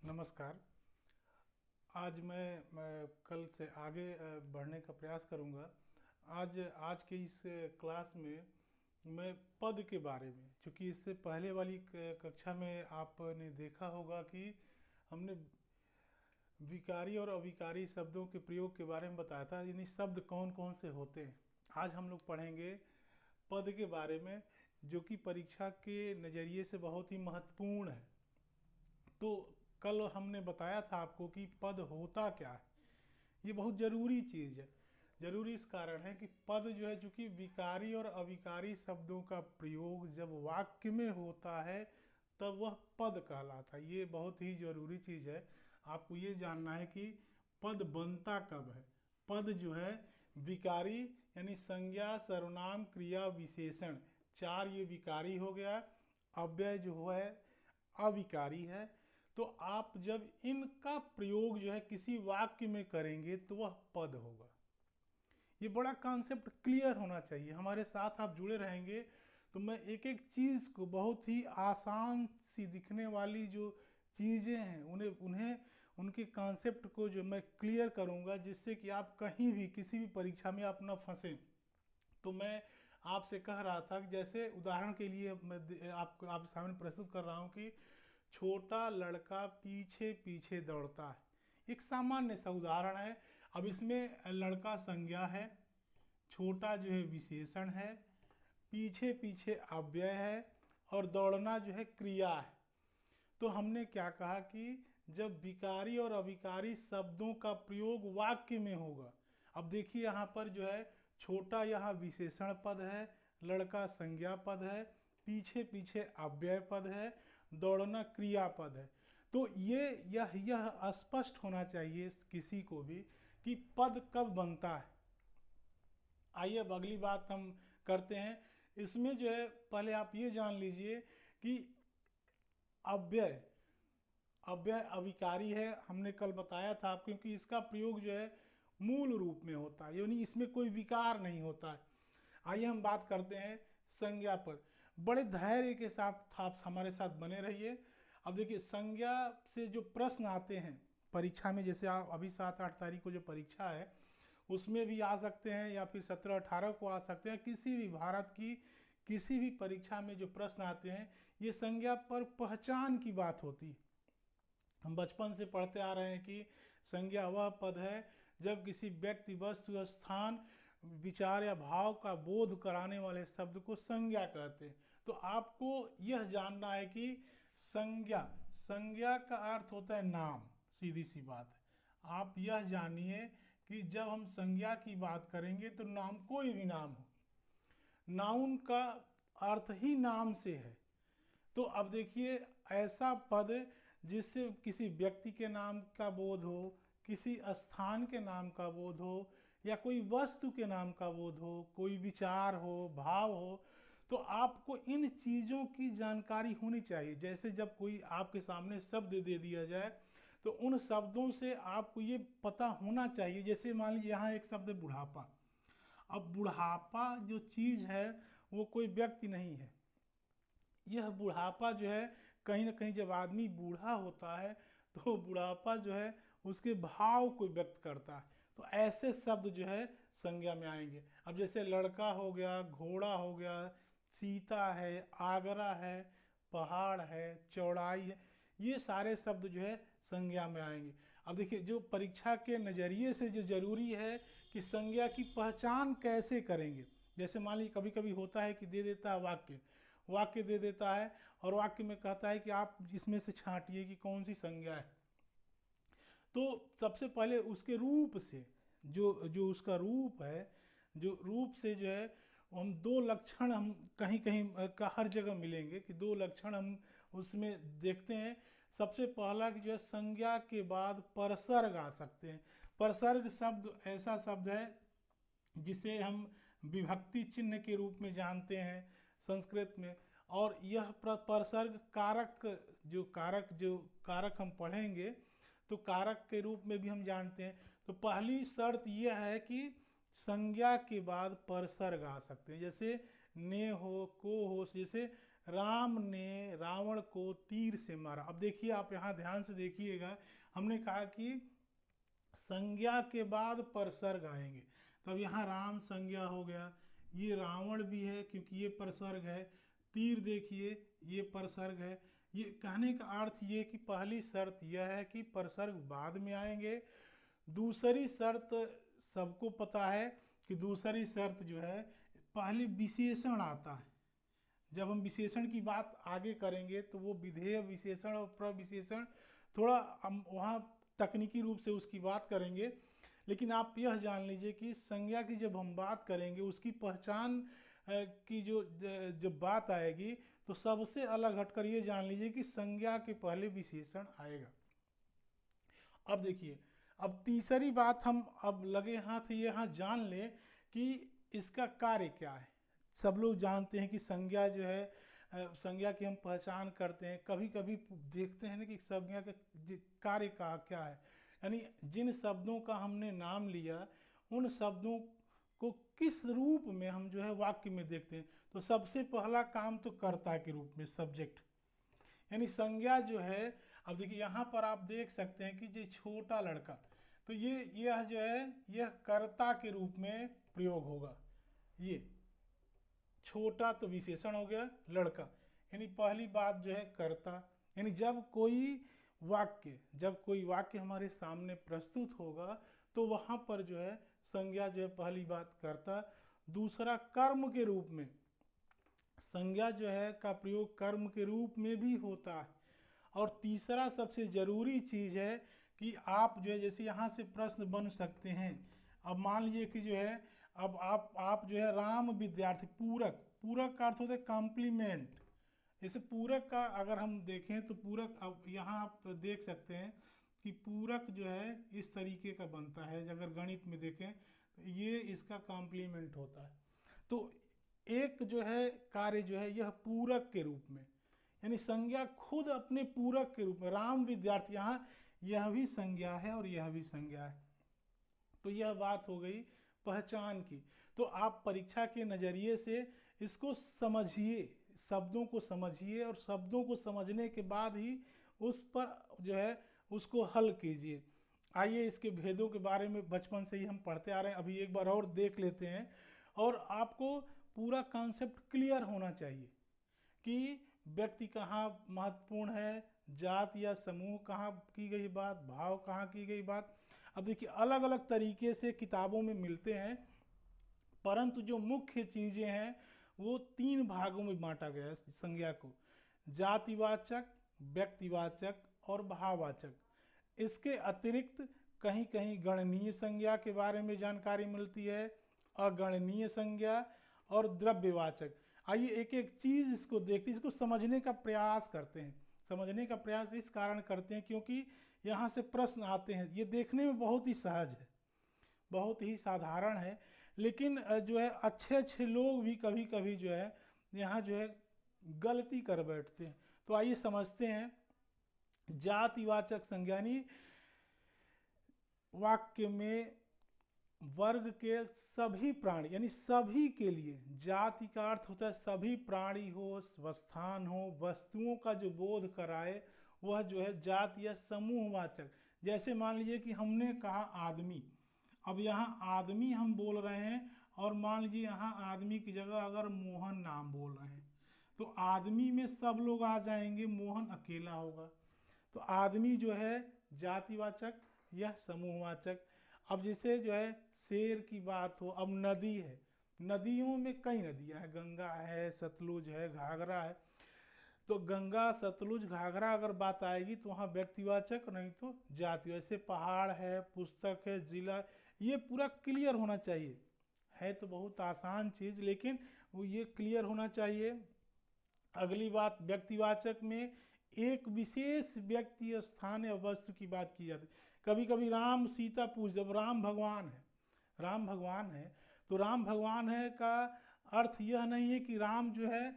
नमस्कार। आज मैं कल से आगे बढ़ने का प्रयास करूंगा। आज आज के इस क्लास में मैं पद के बारे में, क्योंकि इससे पहले वाली कक्षा में आपने देखा होगा कि हमने विकारी और अविकारी शब्दों के प्रयोग के बारे में बताया था, यानी शब्द कौन कौन से होते हैं। आज हम लोग पढ़ेंगे पद के बारे में, जो कि परीक्षा के नज़रिए से बहुत ही महत्वपूर्ण है। तो कल हमने बताया था आपको कि पद होता क्या है। ये बहुत ज़रूरी चीज़ है। ज़रूरी इस कारण है कि पद जो है, चूँकि विकारी और अविकारी शब्दों का प्रयोग जब वाक्य में होता है तब वह पद कहलाता है। ये बहुत ही ज़रूरी चीज़ है। आपको ये जानना है कि पद बनता कब है। पद जो है विकारी यानी संज्ञा, सर्वनाम, क्रिया, विशेषण, चार ये विकारी हो गया। अव्यय जो है अविकारी है। तो आप जब इनका प्रयोग जो है किसी वाक्य में करेंगे तो वह पद होगा। ये बड़ा कॉन्सेप्ट क्लियर होना चाहिए। हमारे साथ आप जुड़े रहेंगे तो मैं एक एक चीज़ को, बहुत ही आसान सी दिखने वाली जो चीज़ें हैं उन्हें उन्हें उनके कॉन्सेप्ट को जो मैं क्लियर करूंगा, जिससे कि आप कहीं भी किसी भी परीक्षा में आप न फंसें। तो मैं आपसे कह रहा था कि जैसे उदाहरण के लिए मैं आप सामने प्रस्तुत कर रहा हूँ कि छोटा लड़का पीछे पीछे दौड़ता है। एक सामान्य सा उदाहरण है। अब इसमें लड़का संज्ञा है, छोटा जो है विशेषण है, पीछे पीछे अव्यय है और दौड़ना जो है क्रिया है। तो हमने क्या कहा कि जब विकारी और अविकारी शब्दों का प्रयोग वाक्य में होगा। अब देखिए यहाँ पर जो है छोटा यहाँ विशेषण पद है, लड़का संज्ञा पद है, पीछे पीछे अव्यय पद है, दौड़ना क्रियापद है। तो यह स्पष्ट होना चाहिए किसी को भी कि पद कब बनता है। आइए अब अगली बात हम करते हैं। इसमें जो है पहले आप ये जान लीजिए कि अव्यय अव्यय अविकारी है। हमने कल बताया था, क्योंकि इसका प्रयोग जो है मूल रूप में होता है, यानी इसमें कोई विकार नहीं होता है। आइए हम बात करते हैं संज्ञा पर। बड़े धैर्य के साथ आप हमारे साथ बने रहिए। अब देखिए संज्ञा से जो प्रश्न आते हैं परीक्षा में, जैसे आप अभी 7-8 तारीख को जो परीक्षा है उसमें भी आ सकते हैं, या फिर 17-18 को आ सकते हैं। किसी भी भारत की किसी भी परीक्षा में जो प्रश्न आते हैं, ये संज्ञा पर पहचान की बात होती है। हम बचपन से पढ़ते आ रहे हैं कि संज्ञा वह पद है जब किसी व्यक्ति, वस्तु, स्थान, विचार या भाव का बोध कराने वाले शब्द को संज्ञा कहते हैं। तो आपको यह जानना है कि संज्ञा संज्ञा का अर्थ होता है नाम। सीधी सी बात है। आप यह जानिए कि जब हम संज्ञा की बात करेंगे तो नाम, कोई भी नाम हो, नाउन का अर्थ ही नाम से है। तो अब देखिए ऐसा पद जिससे किसी व्यक्ति के नाम का बोध हो, किसी स्थान के नाम का बोध हो, या कोई वस्तु के नाम का बोध हो, कोई विचार हो, भाव हो, तो आपको इन चीज़ों की जानकारी होनी चाहिए। जैसे जब कोई आपके सामने शब्द दे दिया जाए तो उन शब्दों से आपको ये पता होना चाहिए। जैसे मान लीजिए यहाँ एक शब्द है बुढ़ापा। अब बुढ़ापा जो चीज़ है वो कोई व्यक्ति नहीं है। यह बुढ़ापा जो है, कहीं ना कहीं जब आदमी बूढ़ा होता है तो बुढ़ापा जो है उसके भाव को व्यक्त करता है। तो ऐसे शब्द जो है संज्ञा में आएंगे। अब जैसे लड़का हो गया, घोड़ा हो गया, सीता है, आगरा है, पहाड़ है, चौड़ाई है, ये सारे शब्द जो है संज्ञा में आएंगे। अब देखिए जो परीक्षा के नज़रिए से जो जरूरी है कि संज्ञा की पहचान कैसे करेंगे। जैसे मान लीजिए कभी कभी होता है कि दे देता है वाक्य दे देता है और वाक्य में कहता है कि आप इसमें से छांटिए कि कौन सी संज्ञा है। तो सबसे पहले उसके रूप से, जो जो उसका रूप है, जो रूप से जो है हम दो लक्षण, हम कहीं कहीं का हर जगह मिलेंगे कि दो लक्षण हम उसमें देखते हैं। सबसे पहला कि जो है संज्ञा के बाद परसर्ग आ सकते हैं। परसर्ग शब्द ऐसा शब्द है जिसे हम विभक्ति चिन्ह के रूप में जानते हैं संस्कृत में। और यह परसर्ग कारक, जो कारक हम पढ़ेंगे तो कारक के रूप में भी हम जानते हैं। तो पहली शर्त यह है कि संज्ञा के बाद परसर्ग आ सकते हैं। जैसे ने हो, को हो, जैसे राम ने रावण को तीर से मारा। अब देखिए, आप यहाँ ध्यान से देखिएगा, हमने कहा कि संज्ञा के बाद परसर्ग आएंगे, तब यहाँ राम संज्ञा हो गया, ये रावण भी है क्योंकि ये परसर्ग है, तीर देखिए ये परसर्ग है। ये कहने का अर्थ ये कि पहली शर्त यह है कि परसर्ग बाद में आएंगे। दूसरी शर्त सबको पता है कि दूसरी शर्त जो है, पहले विशेषण आता है। जब हम विशेषण की बात आगे करेंगे तो वो विधेय विशेषण और प्रविशेषण, थोड़ा हम वहाँ तकनीकी रूप से उसकी बात करेंगे, लेकिन आप यह जान लीजिए कि संज्ञा की जब हम बात करेंगे, उसकी पहचान की जब बात आएगी, तो सबसे अलग हटकर ये जान लीजिए कि संज्ञा के पहले विशेषण आएगा। अब देखिए, अब तीसरी बात हम अब लगे हाथ यहाँ जान लें कि इसका कार्य क्या है। सब लोग जानते हैं कि संज्ञा जो है, संज्ञा की हम पहचान करते हैं, कभी कभी देखते हैं ना कि संज्ञा का कार्य का क्या है, यानी जिन शब्दों का हमने नाम लिया उन शब्दों को किस रूप में हम जो है वाक्य में देखते हैं। तो सबसे पहला काम तो कर्ता के रूप में, सब्जेक्ट, यानी संज्ञा जो है। अब देखिए यहाँ पर आप देख सकते हैं कि ये छोटा लड़का, तो यह जो है यह कर्ता के रूप में प्रयोग होगा। ये छोटा तो विशेषण हो गया, लड़का यानी पहली बात जो है कर्ता, यानी जब कोई वाक्य हमारे सामने प्रस्तुत होगा तो वहां पर जो है संज्ञा जो है पहली बात कर्ता। दूसरा कर्म के रूप में, संज्ञा जो है का प्रयोग कर्म के रूप में भी होता है। और तीसरा सबसे जरूरी चीज है कि आप जो है, जैसे यहाँ से प्रश्न बन सकते हैं, अब मान लीजिए कि जो है, अब आप जो है राम विद्यार्थी, पूरक का अर्थ होता है कॉम्प्लीमेंट। जैसे पूरक का अगर हम देखें तो पूरक, अब यहाँ आप देख सकते हैं कि पूरक जो है इस तरीके का बनता है, अगर गणित में देखें तो ये इसका कॉम्प्लीमेंट होता है। तो एक जो है कार्य जो है यह पूरक के रूप में, यानी संज्ञा खुद अपने पूरक के रूप में, राम विद्यार्थी, यहाँ यह भी संज्ञा है और यह भी संज्ञा है। तो यह बात हो गई पहचान की। तो आप परीक्षा के नज़रिए से इसको समझिए, शब्दों को समझिए, और शब्दों को समझने के बाद ही उस पर जो है उसको हल कीजिए। आइए इसके भेदों के बारे में बचपन से ही हम पढ़ते आ रहे हैं, अभी एक बार और देख लेते हैं। और आपको पूरा कॉन्सेप्ट क्लियर होना चाहिए कि व्यक्ति कहाँ महत्वपूर्ण है, जात या समूह कहाँ की गई बात, भाव कहाँ की गई बात। अब देखिए अलग अलग तरीके से किताबों में मिलते हैं, परंतु जो मुख्य चीज़ें हैं वो 3 भागों में बांटा गया है संज्ञा को, जातिवाचक, व्यक्तिवाचक और भाववाचक। इसके अतिरिक्त कहीं कहीं गणनीय संज्ञा के बारे में जानकारी मिलती है, अगणनीय संज्ञा और द्रव्यवाचक। आइए एक एक चीज़ इसको देखते हैं, इसको समझने का प्रयास करते हैं। समझने का प्रयास इस कारण करते हैं क्योंकि यहाँ से प्रश्न आते हैं। ये देखने में बहुत ही सहज है, बहुत ही साधारण है, लेकिन जो है अच्छे अच्छे लोग भी कभी कभी जो है यहाँ जो है गलती कर बैठते हैं। तो आइए समझते हैं। जातिवाचक संज्ञा यानी वाक्य में वर्ग के सभी प्राणी, यानी सभी के लिए, जाति का अर्थ होता है सभी प्राणी हो, स्थान हो, वस्तुओं का जो बोध कराए वह जो है जाति या समूहवाचक। जैसे मान लीजिए कि हमने कहा आदमी, अब यहाँ आदमी हम बोल रहे हैं, और मान लीजिए यहाँ आदमी की जगह अगर मोहन नाम बोल रहे हैं, तो आदमी में सब लोग आ जाएंगे, मोहन अकेला होगा। तो आदमी जो है जातिवाचक या समूहवाचक। अब जैसे जो है शेर की बात हो, अब नदी है, नदियों में कई नदियां हैं, गंगा है, सतलुज है, घाघरा है। तो गंगा, सतलुज, घाघरा अगर बात आएगी तो वहाँ व्यक्तिवाचक, नहीं तो जाति। वैसे पहाड़ है, पुस्तक है, जिला, ये पूरा क्लियर होना चाहिए। है तो बहुत आसान चीज़, लेकिन वो ये क्लियर होना चाहिए। अगली बात, व्यक्तिवाचक में एक विशेष व्यक्ति, स्थान या वस्तु की बात की जाती है। कभी कभी राम सीता पूछ, जब राम भगवान है तो राम भगवान है का अर्थ यह नहीं है कि राम जो है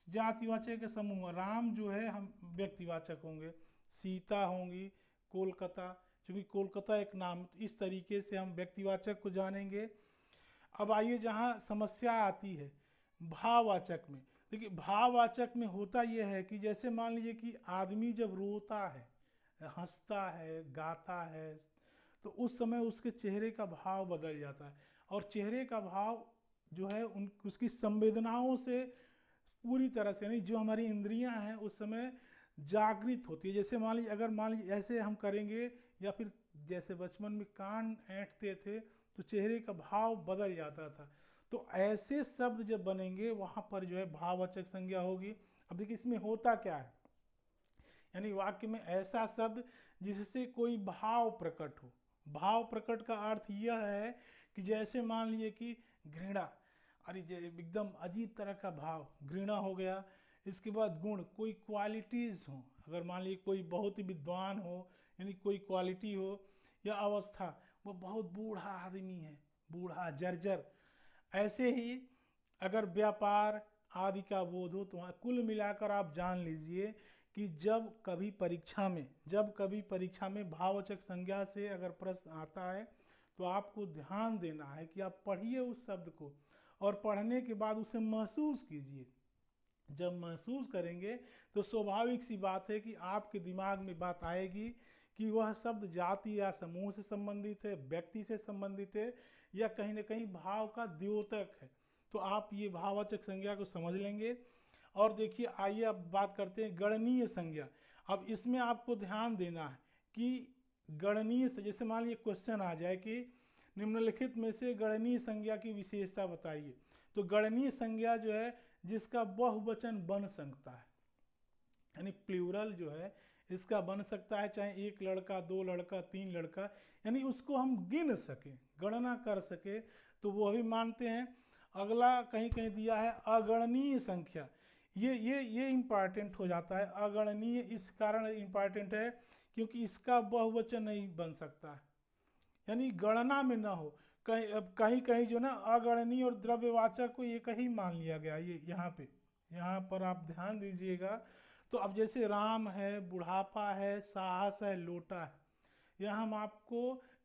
जातिवाचक के समूह, राम जो है हम व्यक्तिवाचक होंगे, सीता होंगी, कोलकाता, क्योंकि कोलकाता एक नाम, इस तरीके से हम व्यक्तिवाचक को जानेंगे। अब आइए जहाँ समस्या आती है भाववाचक में, देखिए भाववाचक में होता यह है कि जैसे मान लीजिए कि आदमी जब रोता है, हंसता है, गाता है, तो उस समय उसके चेहरे का भाव बदल जाता है। और चेहरे का भाव जो है उन उसकी संवेदनाओं से पूरी तरह से, नहीं जो हमारी इंद्रियां हैं उस समय जागृत होती है। जैसे मान लीजिए, अगर मान लीजिए ऐसे हम करेंगे, या फिर जैसे बचपन में कान ऐंठते थे तो चेहरे का भाव बदल जाता था। तो ऐसे शब्द जब बनेंगे वहां पर जो है भाववाचक संज्ञा होगी। अब देखिए इसमें होता क्या है, यानी वाक्य में ऐसा शब्द जिससे कोई भाव प्रकट हो। भाव प्रकट का अर्थ यह है कि जैसे मान लीजिए कि घृणा, अरे एकदम अजीब तरह का भाव, घृणा हो गया। इसके बाद गुण, कोई क्वालिटीज हो, अगर मान लीजिए कोई बहुत ही विद्वान हो, यानी कोई क्वालिटी हो। या अवस्था, वो बहुत बूढ़ा आदमी है, बूढ़ा जर्जर। ऐसे ही अगर व्यापार आदि का बोध हो, तो कुल मिलाकर आप जान लीजिए कि जब कभी परीक्षा में भाववाचक संज्ञा से अगर प्रश्न आता है, तो आपको ध्यान देना है कि आप पढ़िए उस शब्द को, और पढ़ने के बाद उसे महसूस कीजिए। जब महसूस करेंगे तो स्वाभाविक सी बात है कि आपके दिमाग में बात आएगी कि वह शब्द जाति या समूह से संबंधित है, व्यक्ति से संबंधित है, या कहीं ना कहीं भाव का द्योतक है। तो आप ये भाववाचक संज्ञा को समझ लेंगे। और देखिए आइए अब बात करते हैं गणनीय संज्ञा। अब इसमें आपको ध्यान देना है कि गणनीय से, जैसे मान लीजिए क्वेश्चन आ जाए कि निम्नलिखित में से गणनीय संज्ञा की विशेषता बताइए। तो गणनीय संज्ञा जो है जिसका बहुवचन बन सकता है, यानी प्लूरल जो है इसका बन सकता है, चाहे एक लड़का, दो लड़का, तीन लड़का, यानी उसको हम गिन सके, गणना कर सके, तो वो भी मानते हैं। अगला कहीं कहीं दिया है अगणनीय संख्या। ये इम्पॉर्टेंट हो जाता है। अगणनीय इस कारण इम्पॉर्टेंट है क्योंकि इसका बहुवचन नहीं बन सकता है, यानी गणना में ना हो। कहीं कहीं जो ना अगणनीय और द्रव्यवाचक को एक ही मान लिया गया। ये यहाँ पर आप ध्यान दीजिएगा। तो अब जैसे राम है, बुढ़ापा है, साहस है, लोटा है, यह हम आपको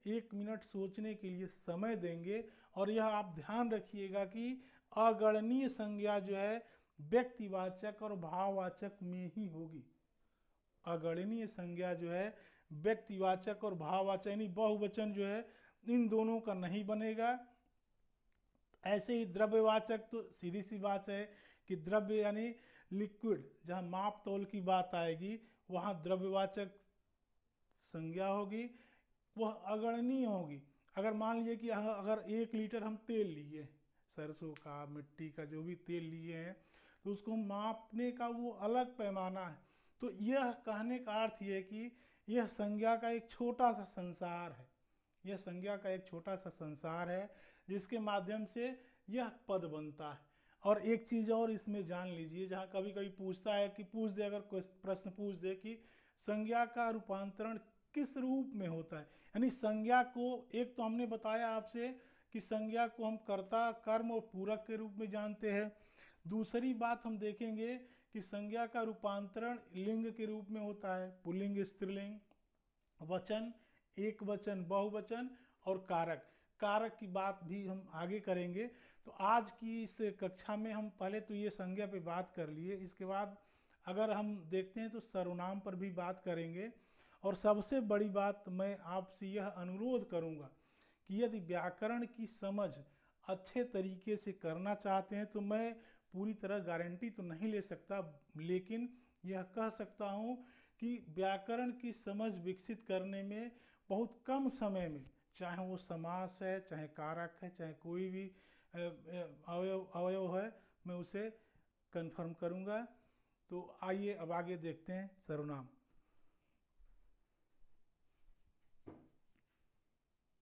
1 मिनट सोचने के लिए समय देंगे। और यह आप ध्यान रखिएगा कि अगणनीय संज्ञा जो है व्यक्तिवाचक और भाववाचक में ही होगी। अगणनीय संज्ञा जो है व्यक्तिवाचक और भाववाचक, यानी बहुवचन जो है इन दोनों का नहीं बनेगा। ऐसे ही द्रव्यवाचक, तो सीधी सी बात है कि द्रव्य यानी लिक्विड, जहाँ माप तौल की बात आएगी वहाँ द्रव्यवाचक संज्ञा होगी, वह अगणनीय होगी। अगर मान लीजिए कि अगर 1 लीटर हम तेल लिए, सरसों का, मिट्टी का, जो भी तेल लिए हैं, तो उसको मापने का वो अलग पैमाना है। तो यह कहने का अर्थ ये है कि यह संज्ञा का एक छोटा सा संसार है, यह संज्ञा का एक छोटा सा संसार है जिसके माध्यम से यह पद बनता है। और एक चीज़ और इसमें जान लीजिए, जहाँ कभी कभी पूछता है कि पूछ दे, अगर कोई प्रश्न पूछ दे कि संज्ञा का रूपांतरण किस रूप में होता है, यानी संज्ञा को, एक तो हमने बताया आपसे कि संज्ञा को हम कर्ता, कर्म और पूरक के रूप में जानते हैं। दूसरी बात हम देखेंगे कि संज्ञा का रूपांतरण लिंग के रूप में होता है, पुल्लिंग, स्त्रीलिंग, वचन, एक वचन, बहुवचन, और कारक। कारक की बात भी हम आगे करेंगे। तो आज की इस कक्षा में हम पहले तो ये संज्ञा पे बात कर लिए, इसके बाद अगर हम देखते हैं तो सर्वनाम पर भी बात करेंगे। और सबसे बड़ी बात, मैं आपसे यह अनुरोध करूंगा कि यदि व्याकरण की समझ अच्छे तरीके से करना चाहते हैं, तो मैं पूरी तरह गारंटी तो नहीं ले सकता, लेकिन यह कह सकता हूँ कि व्याकरण की समझ विकसित करने में बहुत कम समय में, चाहे वो समास है, चाहे कारक है, चाहे कोई भी अवयव है, मैं उसे कन्फर्म करूँगा। तो आइए अब आगे देखते हैं सर्वनाम।